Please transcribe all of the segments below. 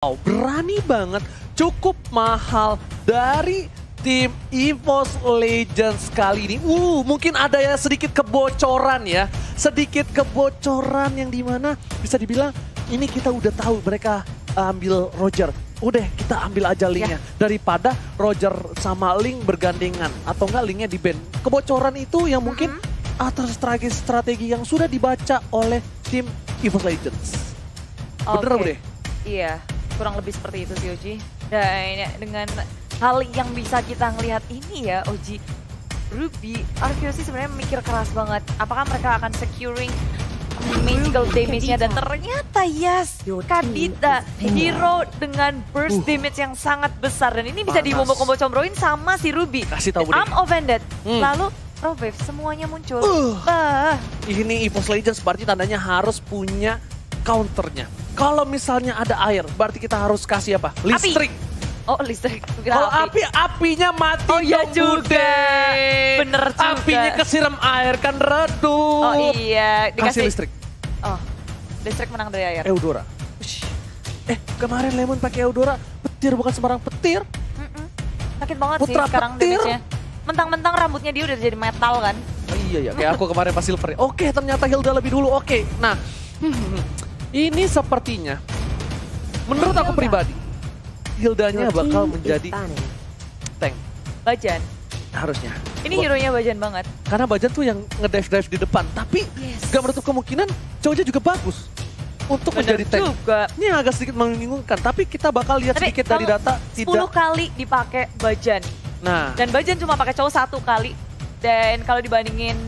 Wow, berani banget, cukup mahal dari tim EVOS Legends kali ini. Mungkin ada ya sedikit kebocoran ya. Sedikit kebocoran yang dimana bisa dibilang ini kita udah tahu mereka ambil Roger. Udah kita ambil aja linknya. Daripada Roger sama Link bergandengan. Atau enggak linknya di ban. Kebocoran itu yang mungkin atas strategi yang sudah dibaca oleh tim EVOS Legends. Bener deh? Iya. Kurang lebih seperti itu sih Oji. Dan dengan hal yang bisa kita ngelihat ini ya Oji, Ruby, Arkeus sih sebenarnya mikir keras banget. Apakah mereka akan securing magical damage-nya, dan ternyata yes, Kadita, hero dengan burst damage yang sangat besar. Dan ini bisa dibombo-kombo-combroin sama si Ruby. Kasih tahu Arm offended. Lalu Rovave semuanya muncul. Ini EVOS Legends berarti tandanya harus punya counternya. Kalau misalnya ada air, berarti kita harus kasih apa? Listrik. Oh, listrik. Kalau apinya mati. Oh iya juga. Bener juga. Apinya kesiram air kan redup. Oh iya. Kasih listrik. Oh, listrik menang dari air. Eudora. Kemarin Lemon pakai Eudora, petir bukan sembarang petir. Sakit banget Putra sih sekarang damage-nya. Mentang-mentang rambutnya dia udah jadi metal kan. Oh, iya ya, kayak aku kemarin pas Silver. Oke, ternyata Hilda lebih dulu. Oke, nah. Ini sepertinya, menurut aku pribadi, Hildanya bakal menjadi tank. Bajan. Harusnya. Ini hero-nya Bajan banget. Karena Bajan tuh yang ngedive-dive di depan. Tapi gak menutup kemungkinan cowoknya juga bagus untuk menjadi tank. Juga. Ini agak sedikit membingungkan. Tapi kita bakal lihat sedikit dari data. 10 kali dipakai Bajan. Nah. Dan Bajan cuma pakai cowok 1 kali. Dan kalau dibandingin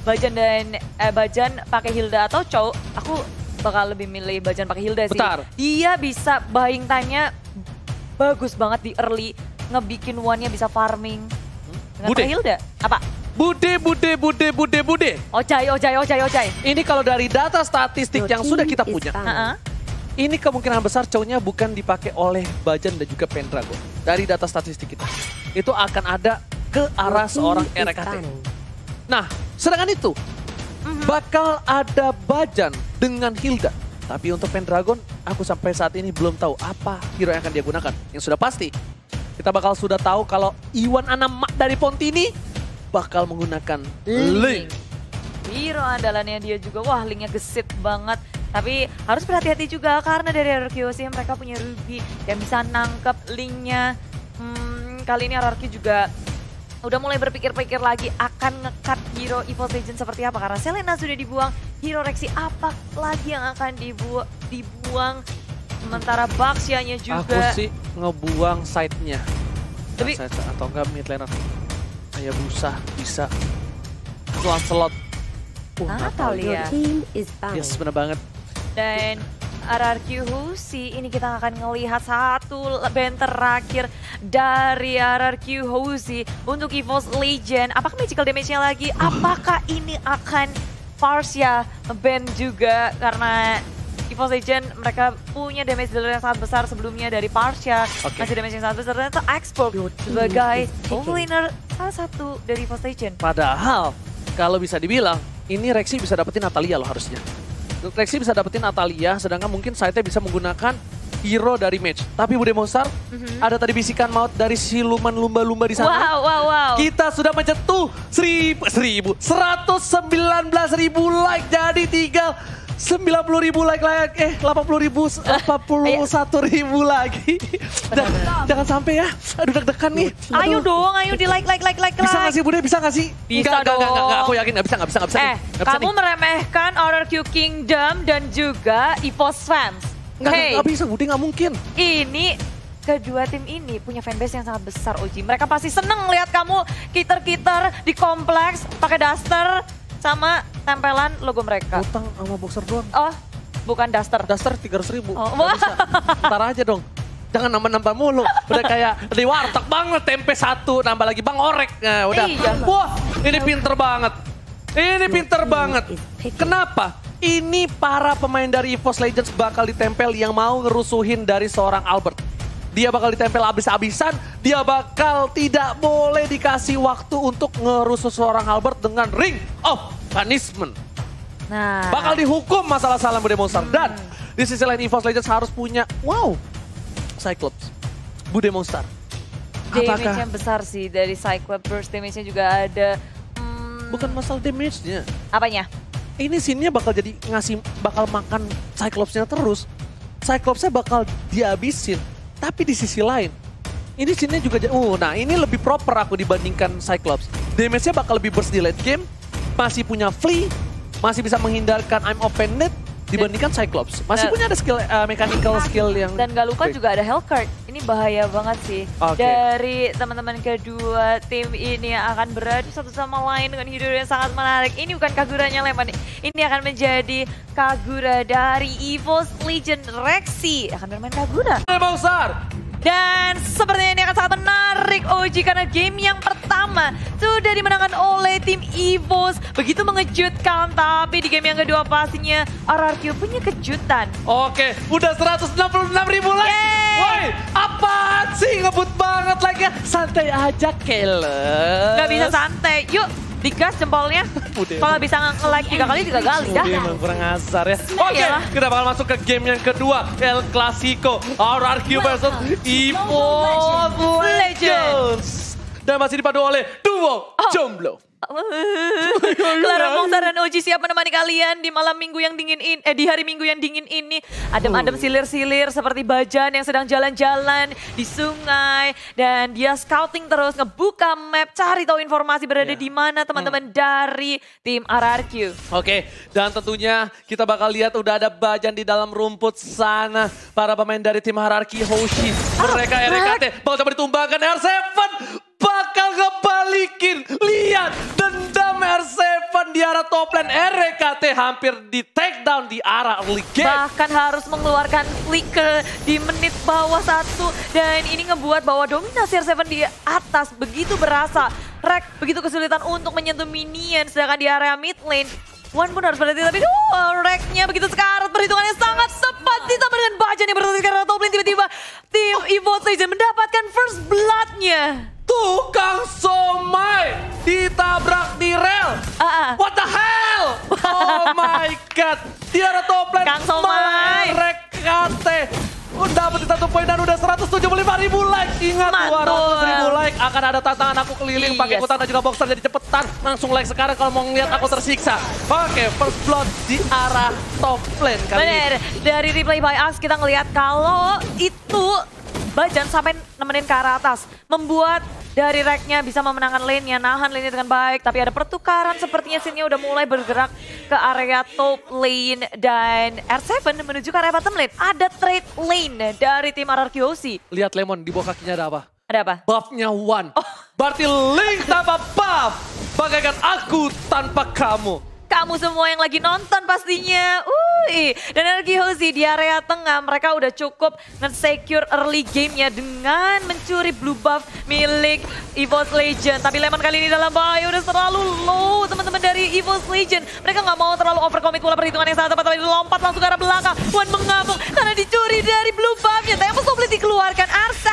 Bajan dan Bajan pakai Hilda atau cowok, aku bakal lebih milih Bajan pakai Hilda sih. Bentar. Dia bisa buying time-nya bagus banget di early, ngebikin one-nya bisa farming. Dengan pakai Hilda. Apa? Bude. Ojai. Ini kalau dari data statistik yang sudah kita punya. Ini kemungkinan besar cowoknya bukan dipakai oleh Bajan dan juga Pendragon. Dari data statistik kita. Itu akan ada ke arah seorang RKT. Nah, sedangkan itu bakal ada Bajan dengan Hilda. Tapi untuk Pendragon, aku sampai saat ini belum tahu apa hero yang akan dia gunakan. Yang sudah pasti, kita bakal sudah tahu kalau Iwan Anam dari Pontini bakal menggunakan Link. Hero andalannya dia juga, wah linknya gesit banget. Tapi harus berhati-hati juga karena dari Arkeus mereka punya Ruby yang bisa nangkep linknya. Kali ini RRQ juga udah mulai berpikir-pikir lagi akan nge-cut hero EVOS Legends seperti apa. Karena Selena sudah dibuang, hero Rexy apa lagi yang akan dibuang. Sementara Baxia-nya juga. Aku sih ngebuang side-nya. Tapi atau enggak mid laner. Hayabusa bisa. Lancelot. Natalia. Yes, bener banget. Dan RRQ Husi, ini kita akan ngelihat satu band terakhir dari RRQ Husi untuk EVOS Legend. Apakah magical damage-nya lagi? Apakah ini akan Farsia band juga? Karena EVOS Legend mereka punya damage dealer yang sangat besar sebelumnya dari Farsia. Masih damage yang sangat besar. Ternyata Export sebagai laner salah satu dari EVOS Legend. Padahal kalau bisa dibilang ini Rexy bisa dapetin Natalia loh harusnya. Rexy bisa dapetin Natalia, sedangkan mungkin Saite bisa menggunakan hero dari match. Tapi Bude Monster, ada tadi bisikan maut dari siluman lumba-lumba di sana. Wow. Kita sudah mencetuh 119.000 like, jadi tinggal 90.000 like, 80.000, 81.000 lagi. Jangan sampai ya, aduh deg-degan nih. Ayo dong, ayo di like. Bisa nggak sih Bude, bisa nggak sih? Bisa dong. Enggak, aku yakin nggak bisa. Kamu meremehkan RRQ Kingdom dan juga EVOS fans. Nggak bisa Bude, nggak mungkin. Ini kedua tim ini punya fanbase yang sangat besar Oji. Mereka pasti seneng lihat kamu kiter-kiter di kompleks pakai daster sama tempelan logo mereka. Utang sama boxer doang. Oh, bukan daster. Daster 300.000. Oh. Ntar aja dong. Jangan nambah-nambah mulu. Udah kayak di warteg banget, tempe 1 nambah lagi Bang Orek. Nah, udah. Iya. Wah, ini pinter banget. Kenapa? Ini para pemain dari EVOS Legends bakal ditempel yang mau ngerusuhin dari seorang Albert. Dia bakal ditempel abis-abisan, dia bakal tidak boleh dikasih waktu untuk ngerusuh seorang Albert dengan Ring of Punishment. Nah, bakal dihukum masalah salah Bude Monster. Dan di sisi lain EVOS Legends harus punya, Cyclops. Bude Monster. Damage-nya besar sih dari Cyclops, burst damage-nya juga ada. Bukan masalah damage-nya. Apanya? Ini scene-nya bakal bakal makan Cyclops-nya terus. Cyclops-nya bakal dihabisin. Tapi di sisi lain, ini scene-nya juga, nah ini lebih proper aku dibandingkan Cyclops. Damage-nya bakal lebih burst di late game, masih punya Flea, masih bisa menghindarkan I'm Offended dibandingkan Cyclops. Masih punya ada skill, mechanical skill yang... Dan gak lupa juga ada Hellcard. Ini bahaya banget sih. Dari teman-teman kedua tim ini yang akan beradu satu sama lain dengan hero yang sangat menarik. Ini bukan Kaguranya Lemon. Ini akan menjadi Kagura dari EVOS Legend Rexy. Akan bermain Kagura. Besar. Dan sepertinya ini akan sangat menarik Oji karena game yang pertama sudah dimenangkan oleh tim EVOS. Begitu mengejutkan, tapi di game yang kedua pastinya RRQ punya kejutan. Oke, udah 166.000 lagi. Woi, apaan sih? Ngebut banget lagi. Santai aja, Kele. Gak bisa santai. Yuk, digas jempolnya. Kalau bisa nge-like 3 kali dah. Emang kurang asar ya. Oke, kita bakal masuk ke game yang kedua. El Clasico. RRQ versus EVOS Legends. Dan masih dipadu oleh duo Jomblo. Clara Monster dan Oji siap menemani kalian di malam minggu yang dingin ini, di hari minggu yang dingin ini. Adem-adem silir-silir seperti Bajan yang sedang jalan-jalan di sungai dan dia scouting terus, ngebuka map, cari tahu informasi berada di mana teman-teman dari tim RRQ. Oke, dan tentunya kita bakal lihat udah ada Bajan di dalam rumput sana. Para pemain dari tim RRQ Hoshi, mereka RKT bakal coba ditumbangkan R7. Bakal ngebalikin, lihat dendam R7 di arah top lane. RKT hampir di take down di arah early game. Bahkan harus mengeluarkan flicker di menit bawah 1. Dan ini ngebuat bahwa dominasi R7 di atas begitu berasa. Rek begitu kesulitan untuk menyentuh minion, sedangkan di area mid lane Wan pun harus berhenti, tapi Reknya begitu sekarat, perhitungannya sangat tepat. Ditambah dengan Bajan yang berhenti karena top lane, tiba-tiba tim EVOS Legends mendapatkan first blood-nya. Tukang somai ditabrak di rel. What the hell? Oh my god. Di arah top lane. Kang Somai. RKT udah dapat 1 poin dan udah 175.000 like. Ingat 200.000 like. Akan ada tantangan aku keliling pakai ikutan dan juga boxer, jadi cepetan. Langsung like sekarang kalau mau ngeliat aku tersiksa. Oke, first blood di arah top lane kali ini. Dari replay by us kita ngelihat kalau itu Bajan sampai nemenin ke arah atas. Membuat dari Reknya bisa memenangkan lane-nya, nahan lane-nya dengan baik. Tapi ada pertukaran, sepertinya scene-nya udah mulai bergerak ke area top lane. Dan R7 menuju ke area bottom lane. Ada trade lane dari tim RRQ Hoshi. Lihat Lemon, di bawah kakinya ada apa? Ada apa? Buff-nya One. Berarti Link tanpa buff. Bagaikan aku tanpa kamu. Kamu semua yang lagi nonton pastinya. Dan RRQ Hoshi di area tengah mereka udah cukup nge-secure early game-nya dengan mencuri blue buff milik EVOS Legends. Tapi Lemon kali ini dalam bahaya, udah terlalu low teman-teman dari EVOS Legends. Mereka nggak mau terlalu overcommit pola perhitungan yang sangat tepat, tapi lompat langsung ke arah belakang. Wan mengamuk karena dicuri dari blue buff-nya. Tempus boleh dikeluarkan R7.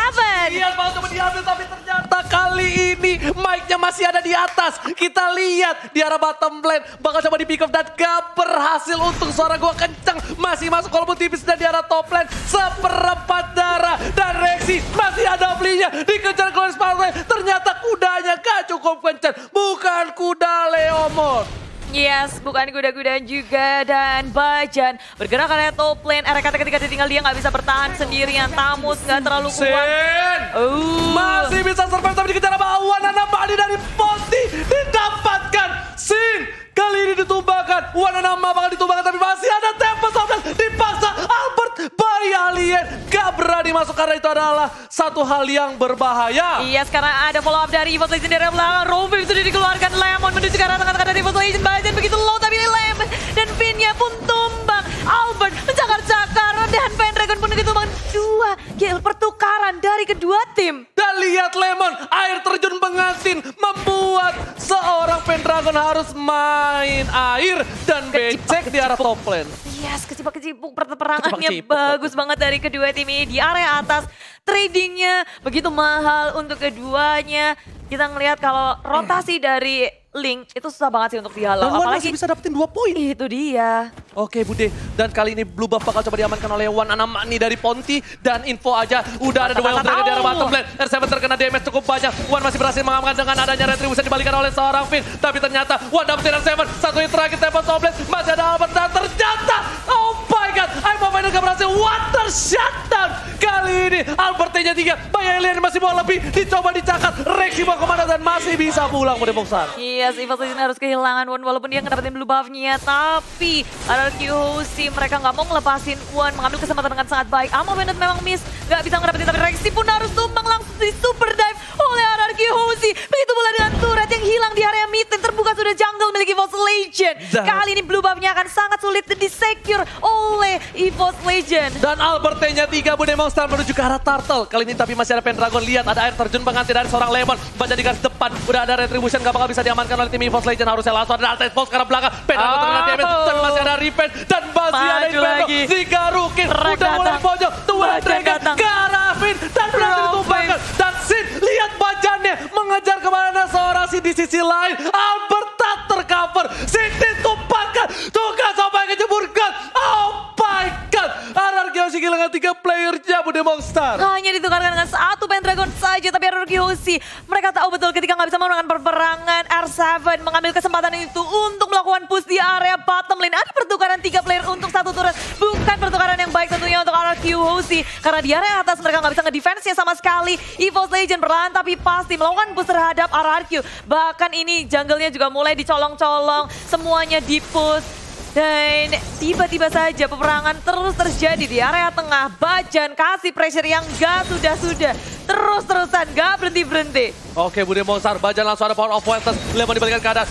Lihat mau coba diambil, tapi ternyata kali ini mic-nya masih ada di atas. Kita lihat di arah bottom lane bakal coba di pick up dan gak berhasil. Untung suara gua kenceng, masih masuk walaupun tipis. Dan di arah top lane seperempat darah dan Rexy masih ada belinya, dikejar Clones Parway. Ternyata kudanya gak cukup kenceng, bukan kuda Leomord. Yes, bukan kuda-kuda juga. Dan Bajan bergerak ke area top lane. RKT ketika ditinggal dia nggak bisa bertahan sendirian. Tamus nggak terlalu kuat. Masih bisa survive tapi dikejar sama Wanana Mali dari Ponti. Didapatkan Sin. Kali ini ditumbangkan. Wanana bakal ditumbangkan tapi masih ada Tempest Offline. Dipaksa Albert Bayi Alien. Gak berani masuk karena itu adalah satu hal yang berbahaya. Iya, sekarang ada follow up dari EVOS Legends dari belakang. Rovim sudah dikeluarkan. Lemon menuju ke arah tengah-tengah dari EVOS Legends. Bajan begitu low tapi Lemon dan pinnya pun tumbang. Albert mencakar-cakar dan Pendragon pun ditumbang. 2 kill pertukaran dari kedua tim. Dan lihat Lemon, air terjun pengantin membuat seorang Pendragon harus main air dan becek di arah top lane. Yes, kecipak-kecipuk perperangannya bagus banget dari kedua tim ini di area atas. Tradingnya begitu mahal untuk keduanya. Kita ngelihat kalau rotasi dari Link itu susah banget sih untuk dihalau. Dan Wan masih bisa dapetin 2 poin. Itu dia. Oke Bude, dan kali ini blue buff bakal coba diamankan oleh Wan Anamani dari Ponti. Dan info aja, udah ada duel dragon di arah bottom lane. R7 terkena damage cukup banyak. Wan masih berhasil mengamankan dengan adanya retribution dibalikan oleh seorang Finn. Tapi ternyata Wan dapetin R7, satu hit terakhir tempat top lane. Masih ada Albert dan ternyata, oh my god, Aimo Mainer gak berhasil. Water shutdown. Kali ini Albert T-nya 3, Bay Alien masih mau lebih. Dicoba dicakat, Rexy mau kemana dan masih bisa pulang Bude Mongstar. Yes, EVOS Legends harus kehilangan Wan walaupun dia ngedapetin blue buff-nya. Tapi RRQ Hoshi mereka nggak mau ngelepasin Wan, mengambil kesempatan dengan sangat baik. Amo Bennett memang miss, nggak bisa ngedapetin, tapi Rexy pun harus tumbang langsung di super dive oleh RRQ Hoshi. Begitu pula dengan turret yang hilang di area mid dan terbuka sudah jungle milik EVOS Legends. Kali ini blue buff-nya akan sangat sulit di-secure oleh EVOS Legends. Dan Albert T-nya 3, Bude Mongstar menuju ke arah Turtle. Kali ini tapi masih ada Pendragon, lihat ada air terjun pengganti dari seorang Lemon. Baca di garis depan, udah ada retribution, gak bakal bisa diamankan oleh tim EVOS Legends. Harusnya langsung ada Altes Pulse karena belakang. Pendragon terkena damage, tapi masih ada Revenge. Dan masih ada Inferno, digarukin. Udah mulai pojok, Tuan Dragon ke arah Finn. Dan berhasil ditumbangkan. Dan Sin, lihat bajannya mengejar kemana seorang Sin di sisi lain. Albert tak tercover, Sin ditumbangkan. Tugas sampai kejeburkan. Oh my god, RRQ Hoshi kehilangan 3 playernya Bude Mongstar. Hanya ditukarkan dengan satu Pendragon saja, tapi RRQ Hoshi mereka tahu betul ketika nggak bisa memenangkan peperangan. R7 mengambil kesempatan itu untuk melakukan push di area bottom lane. Ada pertukaran 3 player untuk satu turret, bukan pertukaran yang baik tentunya untuk RRQ Hoshi karena di area atas mereka nggak bisa ngedefense-nya sama sekali. EVOS Legends perlahan tapi pasti melakukan push terhadap RRQ. Bahkan ini jungle-nya juga mulai dicolong-colong, semuanya di-push. Dan tiba-tiba saja peperangan terus terjadi di area tengah. Bajan kasih pressure yang gak sudah-sudah. Terus-terusan gak berhenti-berhenti. Oke Bude Mongstar, Bajan langsung ada power of Welters. Lemon dibalikan keadaan.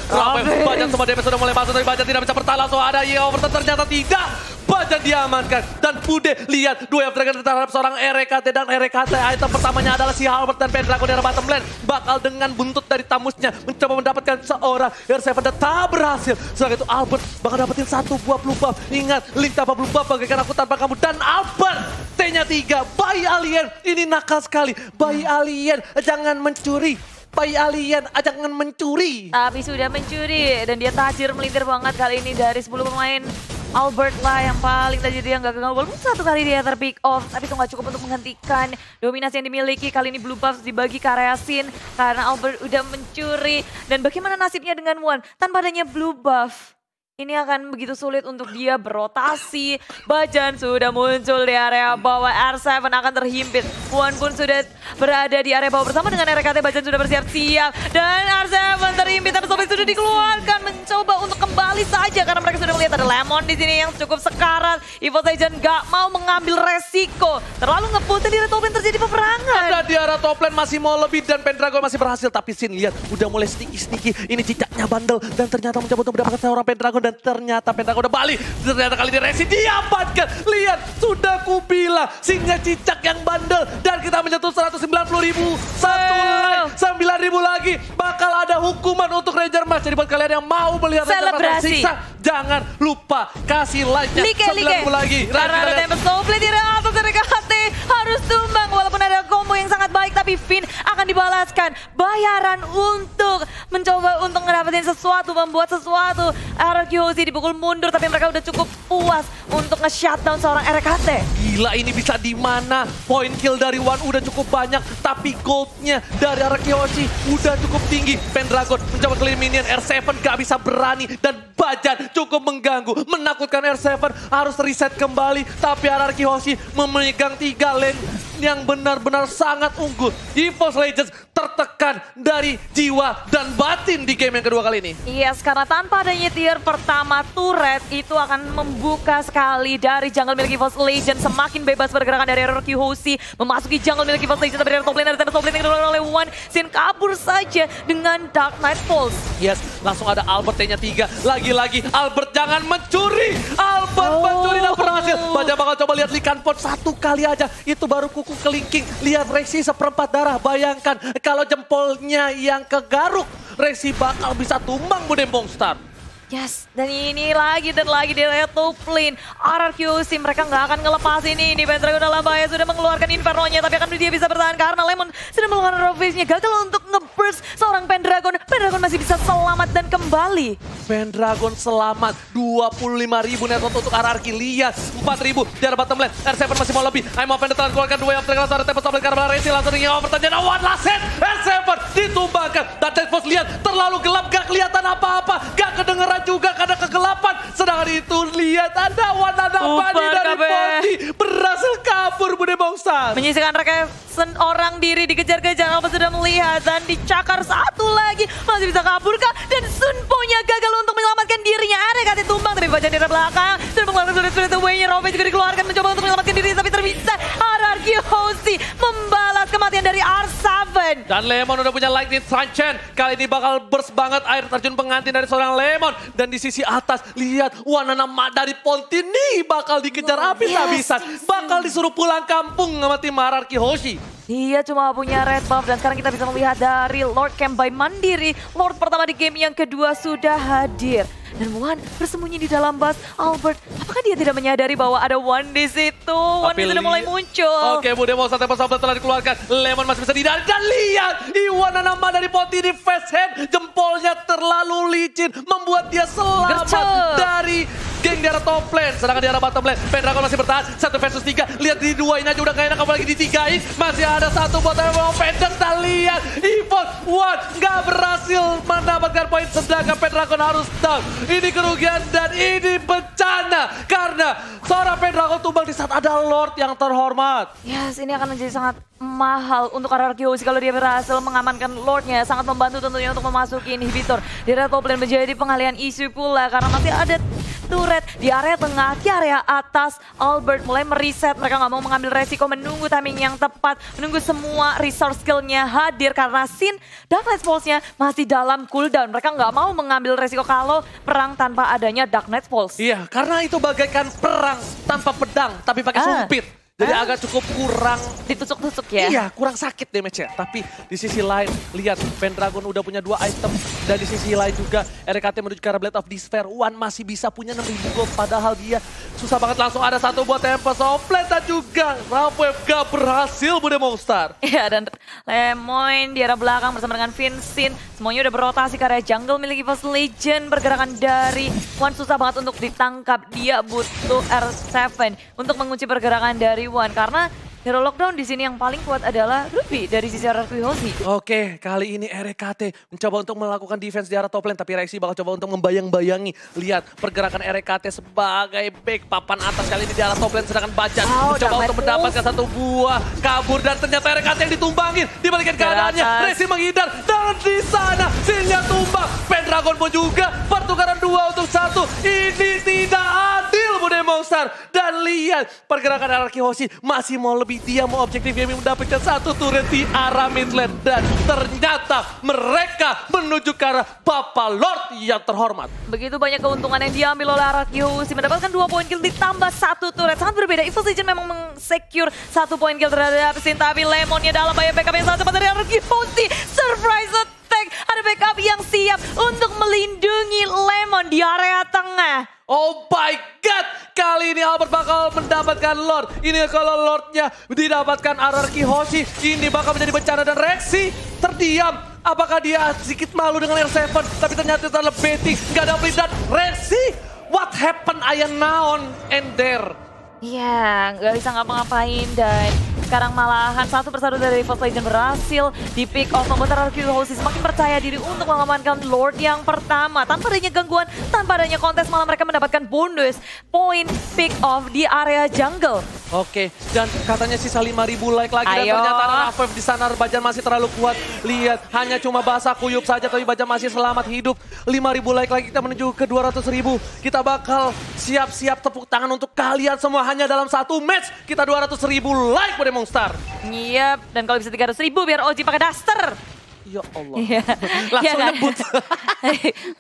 Bajan semua damage sudah mulai masuk, tapi Bajan tidak bisa bertahan. Langsung ada Overton, ternyata tidak. Bajan diamankan. Dan Bude lihat dua Dragon terhadap seorang RKT. Dan RKT item pertamanya adalah si Albert dan Pendragon di arah bottom lane. Bakal dengan buntut dari tamusnya mencoba mendapatkan seorang R7 dan tak berhasil. Setelah itu Albert bakal dapetin satu buah blue buff. Ingat, Link tanpa blue buff bagaikan aku tanpa kamu. Dan Albert T-nya 3, Bay Alien ini nakal sekali. Bay Alien jangan mencuri. Bay Alien jangan mencuri. Tapi sudah mencuri dan dia tajir melintir banget kali ini dari 10 pemain. Albert lah yang paling tadi dia nggak gagal, walaupun satu kali dia terpick off, tapi itu nggak cukup untuk menghentikan dominasi yang dimiliki. Kali ini blue buff dibagi ke area Sin karena Albert udah mencuri. Dan bagaimana nasibnya dengan Wan tanpa adanya blue buff? Ini akan begitu sulit untuk dia berotasi. Bajan sudah muncul di area bawah, R7 akan terhimpit. Wan pun sudah berada di area bawah bersama dengan RKT. Bajan sudah bersiap-siap. Dan R7 terhimpit, tapi Sobek sudah dikeluarkan. Mencoba untuk kembali saja karena mereka sudah melihat ada Lemon di sini yang cukup sekarat. EVOS Legends gak mau mengambil resiko. Terlalu ngeputin di top lane terjadi peperangan. Ada di arah top lane masih mau lebih dan Pendragon masih berhasil. Tapi Sin lihat udah mulai sneaky. Ini cicaknya bandel dan ternyata mencoba untuk mendapatkan seorang Pendragon. Dan ternyata Pendragon udah balik. Ternyata kali ini Rexy diamankan. Lihat, sudah kubilang singa cicak yang bandel. Dan kita menyentuh 190.000. Satu line, 9.000 lagi. Bakal ada hukuman untuk Ranger Match. Jadi buat kalian yang mau melihat Ranger Match tersiksa, jangan lupa kasih like-nya 9.000 lagi. Karena ada Tempest Soulblade di atas RKT harus tumbang. Walaupun ada combo yang sangat baik, tapi Finn akan dibalaskan. Bayaran untuk mencoba untuk ngedapetin sesuatu, membuat sesuatu. RRQ Hoshi dipukul mundur, tapi mereka udah cukup puas untuk nge-shutdown seorang RKT. Gila, ini bisa di mana? Point kill dari Wan udah cukup banyak, tapi goldnya dari RRQ Hoshi udah cukup tinggi. Pendragon mencoba clean minion, R7 gak bisa berani, dan Bajan cukup mengganggu, menakutkan R7 harus reset kembali. Tapi RRQ Hoshi memegang 3 lane yang benar-benar sangat unggul. EVOS Legends tertekan dari jiwa dan batin di game yang kedua kali ini. Yes, karena tanpa adanya tier pertama turret itu akan membuka sekali dari jungle milik EVOS Legends. Semakin bebas pergerakan dari RRQ Hoshi memasuki jungle milik EVOS Legends. Tapi dari top lane, dari top lane yang dilakukan oleh Wan, Sin kabur saja dengan Dark Knight Pulse. Yes, langsung ada Albert T-nya 3. Lagi-lagi Albert jangan mencuri. Albert mencuri dan berhasil. Baja bakal coba lihat Likan Pot satu kali aja. Itu baru kuku kelingking. Lihat Rexy seperempat darah. Bayangkan kalau jempolnya yang kegaruk, Rexy bakal bisa tumbang Bude Mongstar. Yes, dan ini lagi dan lagi di area top lane. RRQ Hoshi mereka nggak akan ngelepas ini. Pendragon dalam bahaya, sudah mengeluarkan Inferno-nya, tapi akan dia bisa bertahan karena Lemon sudah melakukan Ravage-nya. Gagal untuk nge-burst seorang Pendragon. Pendragon masih bisa selamat dan kembali. Pendragon selamat, 25.000 net worth untuk RRQ. Lihat, 4.000 di arah bottom lane. R7 masih mau lebih. I'm open telah keluarkan 2 yang terkelas. Ada tempat sampai karena Resi langsung ingin pertanyaan. One last hit, R7 ditumbangkan. Dan Tedfos lihat, terlalu gelap, gak kelihatan apa-apa. Gak kedengeran juga karena kegelapan. Sedangkan itu lihat ada Wanadapani dari Ponti. Berhasil kabur Bude Mongstar. Menyisihkan Rekeson orang diri dikejar-kejar. Alpha sudah melihat dan dicakar satu lagi. Masih bisa kabur kah? Dan Sunpo-nya gagal untuk menyelamatkan dirinya. RKT tumbang tapi baca dari belakang. Sudah mengeluarkan Spirit Away-nya. Rove juga dikeluarkan mencoba untuk menyelamatkan diri. Tapi terbisa RRQ Hoshi membalas kematian dari R7. Dan Lemon udah punya Lightning Sunshine. Kali ini bakal burst banget air terjun pengantin dari seorang Lemon. Dan di sisi atas lihat Wananama dari Ponti nih bakal dikejar habis-habisan. Bakal disuruh pulang kampung sama tim RRQ Hoshi. Dia cuma punya red buff dan sekarang kita bisa melihat dari Lord Camp by Mandiri. Lord pertama di game yang kedua sudah hadir. Dan Wan bersembunyi di dalam bus. Albert, apakah dia tidak menyadari bahwa ada Wan di situ? Wan sudah mulai muncul. Oke, Bude Mongstar tempat sahabat telah dikeluarkan. Lemon masih bisa dihindari. Dan lihat, Wananama dari Ponti di face hand. Jempolnya terlalu licin. Membuat dia selamat dari geng di arah top lane. Sedangkan di arah bottom lane, Pendragon masih bertahan. 1 versus 3. Lihat di duain aja udah gak enak. Apalagi ditigain. Masih ada satu buat Pendek. Dan lihat, EVOS One gak berhasil mendapatkan poin. Sedangkan Pendragon harus down. Ini kerugian dan ini bencana. Karena seorang Pendragon tumbang di saat ada Lord yang terhormat. Yes, ini akan menjadi sangat mahal untuk RRQ Hoshi kalau dia berhasil mengamankan Lordnya. Sangat membantu tentunya untuk memasuki inhibitor. Di area top lane menjadi pengalihan isu pula karena masih ada turret di area tengah, di area atas. Albert mulai mereset, mereka nggak mau mengambil resiko, menunggu timing yang tepat, menunggu semua resource skillnya hadir karena Sin Dark Knight Pulse-nya masih dalam cooldown. Mereka nggak mau mengambil resiko kalau perang tanpa adanya Dark Knight Pulse. Iya, karena itu bagaikan perang tanpa pedang tapi pakai sumpit. Jadi agak cukup kurang ditusuk-tusuk ya? Iya, kurang sakit damage-nya. Tapi di sisi lain, lihat Pendragon udah punya 2 item. Dan di sisi lain juga RKT menuju ke arah Blade of Despair. Wan masih bisa punya 6.000 gold. Padahal dia susah banget langsung ada satu buat Tempest of Blade. Dan juga Rampwave gak berhasil Bude Mongstar. Iya, dan Lemoyne di arah belakang bersama dengan Vincent. Semuanya udah berotasi ke area jungle milik EVOS Legend. Pergerakan dari Wan susah banget untuk ditangkap. Dia butuh R7 untuk mengunci pergerakan dari Wan karena hero lockdown di sini yang paling kuat adalah Ruby dari sisi RRQ Hoshi. Oke, kali ini RKT mencoba untuk melakukan defense di arah top lane tapi Rexy bakal coba untuk membayang-bayangi. Lihat pergerakan RKT sebagai back papan atas kali ini di arah top lane sedangkan Bajan mencoba untuk mendapatkan satu buah kabur dan ternyata RKT yang ditumbangin dibalikin keadaannya. Rexy menghindar dan di sana Sinnya tumbang. Pendragon pun juga pertukaran 2 untuk 1. Ini tidak adil Bude Mongstar. Dan lihat pergerakan RRQ Hoshi masih mau lebih, dia mau objektif game mendapatkan satu turret di arah mid lane. Dan ternyata mereka menuju ke arah Papa Lord yang terhormat. Begitu banyak keuntungan yang diambil oleh RRQ Hoshi, mendapatkan 2 poin kill ditambah 1 turret. Sangat berbeda, EVOS Legend memang meng-secure 1 poin kill terhadap Sin, tapi Lemonnya dalam bahaya backup yang sangat cepat dari RRQ Hoshi. Surprise attack, ada backup yang siap untuk melindungi Lemon di area tengah. Oh my god, kali ini Albert bakal mendapatkan Lord. Ini kalau Lordnya didapatkan RRQ Hoshi, ini bakal menjadi bencana dan Rexy terdiam. Apakah dia sedikit malu dengan R7, tapi ternyata itu adalah betting, gak ada beli dan Rexy, what happened ayah naon and there? Iya, nggak bisa ngapa-ngapain dan sekarang malahan satu persatu dari EVOS Legend berhasil di pick off, membuat RRQ Hoshi semakin percaya diri untuk mengamankan Lord yang pertama. Tanpa adanya gangguan, tanpa adanya kontes, malah mereka mendapatkan bonus poin pick off di area jungle. Oke, dan katanya sisa 5.000 like lagi dan ternyata Rampwave di sana Bajan masih terlalu kuat. Lihat, hanya cuma basah kuyup saja tapi Bajan masih selamat hidup. 5.000 like lagi kita menuju ke 200.000. Kita bakal siap-siap tepuk tangan untuk kalian semua hanya dalam satu match. Kita 200.000 like Bude Mongstar. Iya, dan kalau bisa 300.000 biar Oji pakai daster. Ya Allah. Iya. Langsung nyebut.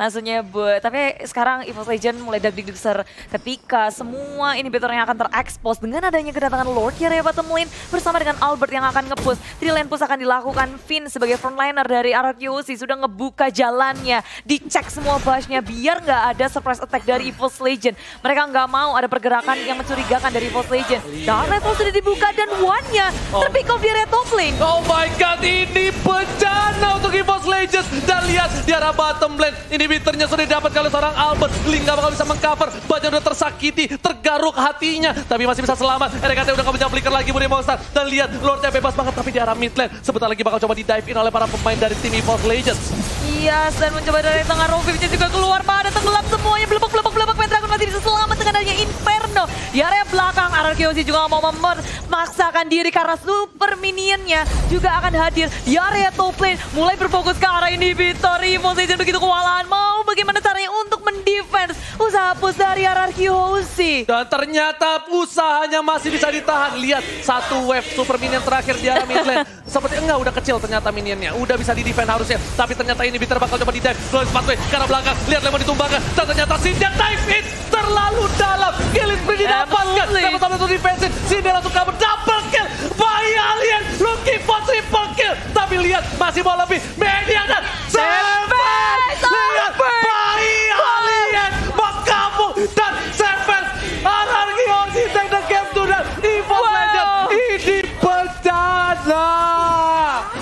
Langsung nyebut. Tapi sekarang EVOS Legend mulai dag-dig-ser ketika semua inhibitornya akan terekspos dengan adanya kedatangan Lord di area bottom lane bersama dengan Albert yang akan nge-push. 3 lane push akan dilakukan. Finn sebagai frontliner dari RRQ Hoshi sudah ngebuka jalannya. Dicek semua bush-nya biar nggak ada surprise attack dari EVOS Legend. Mereka nggak mau ada pergerakan yang mencurigakan dari EVOS Legend. Dan level sudah dibuka dan one-nya terpick off di area top lane. Oh my god, ini bencana. kena untuk EVOS Legends. Dan lihat di arah bottom lane, inhibitornya sudah didapat oleh seorang Albert. Link gak bakal bisa mengcover, Bajan udah tersakiti, tergaruk hatinya. Tapi masih bisa selamat, RKT udah gak bisa flicker lagi Budi Monster. Dan lihat, Lordnya bebas banget tapi di arah mid lane. Sebentar lagi bakal coba di dive in oleh para pemain dari tim EVOS Legends. Yes, dan mencoba dari tengah Rovivnya juga keluar pada tenggelam semuanya. Belebek Pendragon masih bisa selamat dengan adanya Inferno. Di area belakang, RRQ juga mau memaksakan diri karena super minionnya juga akan hadir di area top lane. Mulai berfokus ke arah inhibitor. EVOS Legends begitu kewalahan. Mau bagaimana caranya untuk mendefense usaha push dari RRQ Hoshi. Dan ternyata usahanya masih bisa ditahan. Lihat, satu wave super minion terakhir di arah mid lane. Seperti enggak, udah kecil ternyata minionnya. Udah bisa di-defend harusnya. Tapi ternyata inhibitor bakal coba di-dive. Lalu pathway ke arah belakang. Lihat Lemon ditumbangkan. Dan ternyata Cinder dive in terlalu dalam. Kill spree didapatkan. Dapat satu defensive. Cinder langsung kabur. Double kill. Bayi Alien looking for triple kill. Tapi lihat, masih mau lebih. Media dan Savage. Lihat, Bayi Alien menggabung. Dan Savage. RRQ Hoshi take the game to the EVOS Legends. Ini perdana.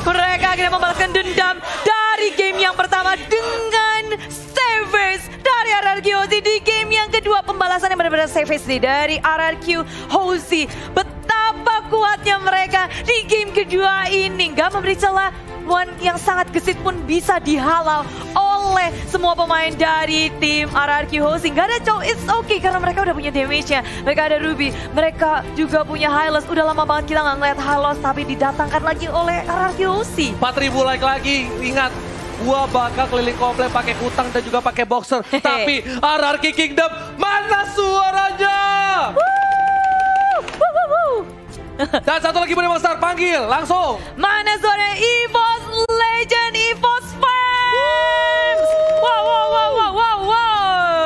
Mereka akhirnya membalaskan dendam dari game yang pertama dengan Savage dari RRQ Hoshi. Di game yang kedua pembalasan yang benar-benar Savage nih dari RRQ Hoshi. Betapa kuatnya mereka di game kedua ini. Gak memberi celah, one yang sangat gesit pun bisa dihalau oleh semua pemain dari tim RRQ Hoshi. Gak ada cow, it's okay karena mereka udah punya damage-nya. Mereka ada Ruby, mereka juga punya Hylos. Udah lama banget kita nggak ngeliat Hylos tapi didatangkan lagi oleh RRQ Hoshi. 4.000 like lagi, ingat. Gua bakal keliling komplek pakai kutang dan juga pakai boxer. Tapi RRQ Kingdom, mana suaranya? Dan satu lagi Budi Monster, panggil langsung. Mana suara EVOS